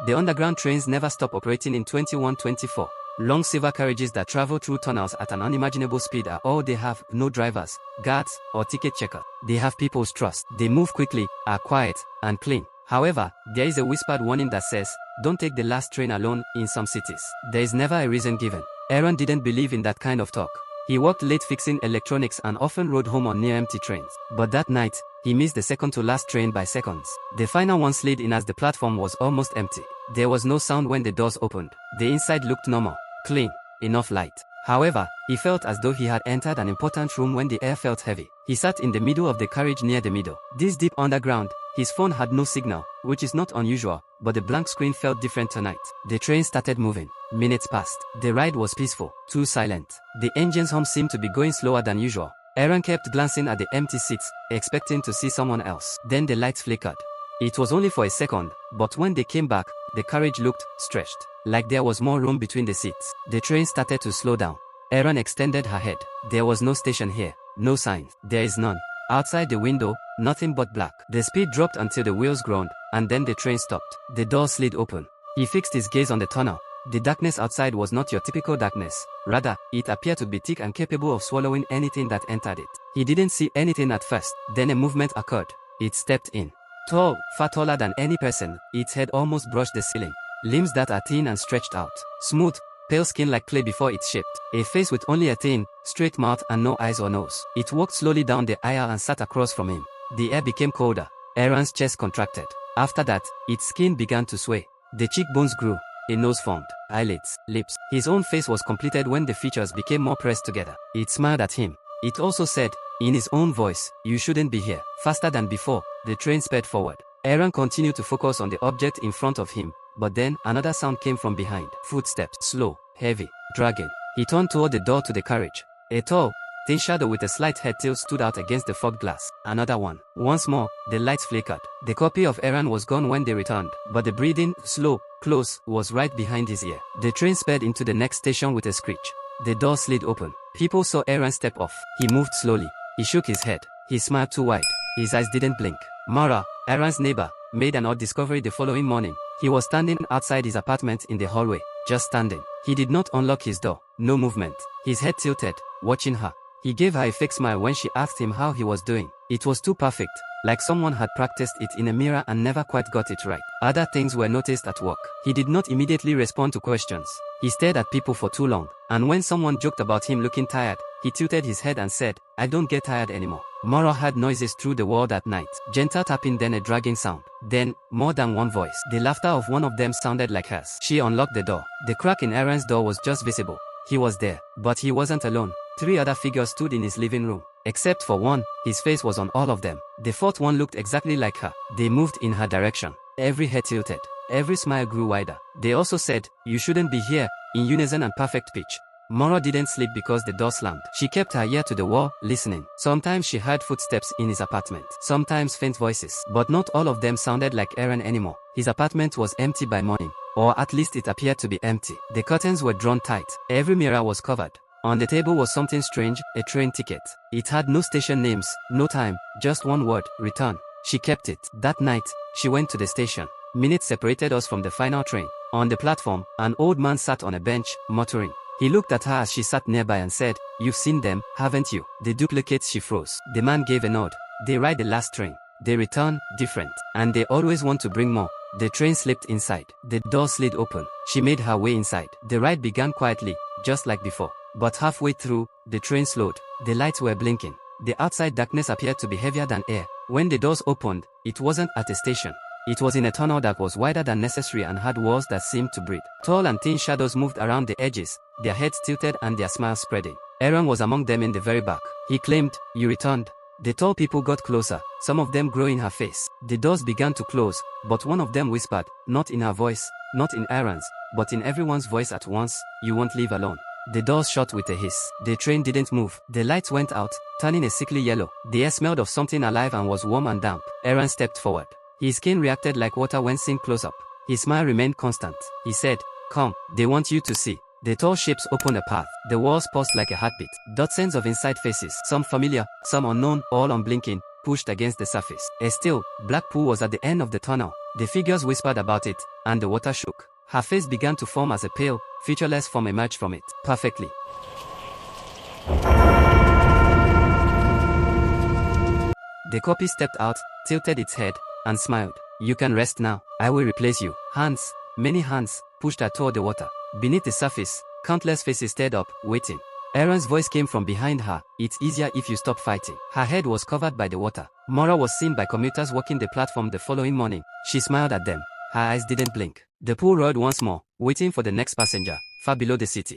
The underground trains never stop operating in 2124. Long silver carriages that travel through tunnels at an unimaginable speed are all they have. No drivers, guards, or ticket checker. They have people's trust. They move quickly, are quiet, and clean. However, there is a whispered warning that says, don't take the last train alone in some cities. There is never a reason given. Eren didn't believe in that kind of talk. He worked late fixing electronics and often rode home on near-empty trains. But that night, he missed the second-to-last train by seconds. The final one slid in as the platform was almost empty. There was no sound when the doors opened. The inside looked normal, clean, enough light. However, he felt as though he had entered an important room when the air felt heavy. He sat in the middle of the carriage near the middle. This deep underground, his phone had no signal, which is not unusual, but the blank screen felt different tonight. The train started moving. Minutes passed. The ride was peaceful, too silent. The engine's hum seemed to be going slower than usual. Eren kept glancing at the empty seats, expecting to see someone else. Then the lights flickered. It was only for a second, but when they came back, the carriage looked stretched, like there was more room between the seats. The train started to slow down. Eren extended her head. There was no station here, no sign. There is none. Outside the window, nothing but black. The speed dropped until the wheels groaned, and then the train stopped. The door slid open. He fixed his gaze on the tunnel. The darkness outside was not your typical darkness. Rather, it appeared to be thick and capable of swallowing anything that entered it. He didn't see anything at first. Then a movement occurred. It stepped in. Tall, far taller than any person, its head almost brushed the ceiling. Limbs that are thin and stretched out. Smooth, pale skin like clay before it shaped. A face with only a thin, straight mouth and no eyes or nose. It walked slowly down the aisle and sat across from him. The air became colder. Eren's chest contracted. After that, its skin began to sway. The cheekbones grew. A nose formed, eyelids, lips. His own face was completed when the features became more pressed together. It smiled at him. It also said, in his own voice, you shouldn't be here. Faster than before, the train sped forward. Eren continued to focus on the object in front of him, but then another sound came from behind. Footsteps, slow, heavy, dragging. He turned toward the door to the carriage. A tall, thin shadow with a slight head tilt stood out against the fogged glass. Another one. Once more, the lights flickered. The copy of Eren was gone when they returned, but the breathing, slow, close, was right behind his ear. The train sped into the next station with a screech. The door slid open. People saw Eren step off. He moved slowly. He shook his head. He smiled too wide. His eyes didn't blink. Mara, Eren's neighbor, made an odd discovery the following morning. He was standing outside his apartment in the hallway, just standing. He did not unlock his door. No movement. His head tilted, watching her. He gave her a fake smile when she asked him how he was doing. It was too perfect, like someone had practiced it in a mirror and never quite got it right. Other things were noticed at work. He did not immediately respond to questions. He stared at people for too long, and when someone joked about him looking tired, he tilted his head and said, I don't get tired anymore. Mara heard noises through the wall that night. Gentle tapping, then a dragging sound. Then, more than one voice. The laughter of one of them sounded like hers. She unlocked the door. The crack in Eren's door was just visible. He was there, but he wasn't alone. 3 other figures stood in his living room. Except for one, his face was on all of them. The 4th one looked exactly like her. They moved in her direction. Every head tilted. Every smile grew wider. They also said, you shouldn't be here, in unison and perfect pitch. Mara didn't sleep because the door slammed. She kept her ear to the wall, listening. Sometimes she heard footsteps in his apartment. Sometimes faint voices. But not all of them sounded like Eren anymore. His apartment was empty by morning. Or at least it appeared to be empty. The curtains were drawn tight. Every mirror was covered. On the table was something strange, a train ticket. It had no station names, no time, just one word, return. She kept it. That night, she went to the station. Minutes separated us from the final train. On the platform, an old man sat on a bench, muttering. He looked at her as she sat nearby and said, you've seen them, haven't you? The duplicates. She froze. The man gave a nod. They ride the last train. They return, different. And they always want to bring more. The train slipped inside. The door slid open. She made her way inside. The ride began quietly, just like before. But halfway through, the train slowed. The lights were blinking. The outside darkness appeared to be heavier than air. When the doors opened, it wasn't at a station. It was in a tunnel that was wider than necessary and had walls that seemed to breathe. Tall and thin shadows moved around the edges, their heads tilted and their smiles spreading. Eren was among them in the very back. He claimed, you returned. The tall people got closer, some of them growing her face. The doors began to close, but one of them whispered, not in her voice, not in Eren's, but in everyone's voice at once, you won't leave alone. The doors shut with a hiss. The train didn't move. The lights went out, turning a sickly yellow. The air smelled of something alive and was warm and damp. Eren stepped forward. His skin reacted like water when seen close up. His smile remained constant. He said, come, they want you to see. The tall shapes opened a path. The walls pulsed like a heartbeat. Dozens of inside faces, some familiar, some unknown, all unblinking, pushed against the surface. A still, black pool was at the end of the tunnel. The figures whispered about it, and the water shook. Her face began to form as a pale, featureless form emerged from it. Perfectly. The copy stepped out, tilted its head, and smiled. You can rest now. I will replace you. Hands, many hands, pushed her toward the water. Beneath the surface, countless faces stared up, waiting. Eren's voice came from behind her. It's easier if you stop fighting. Her head was covered by the water. Mora was seen by commuters walking the platform the following morning. She smiled at them. Her eyes didn't blink. The pool roared once more, waiting for the next passenger, far below the city.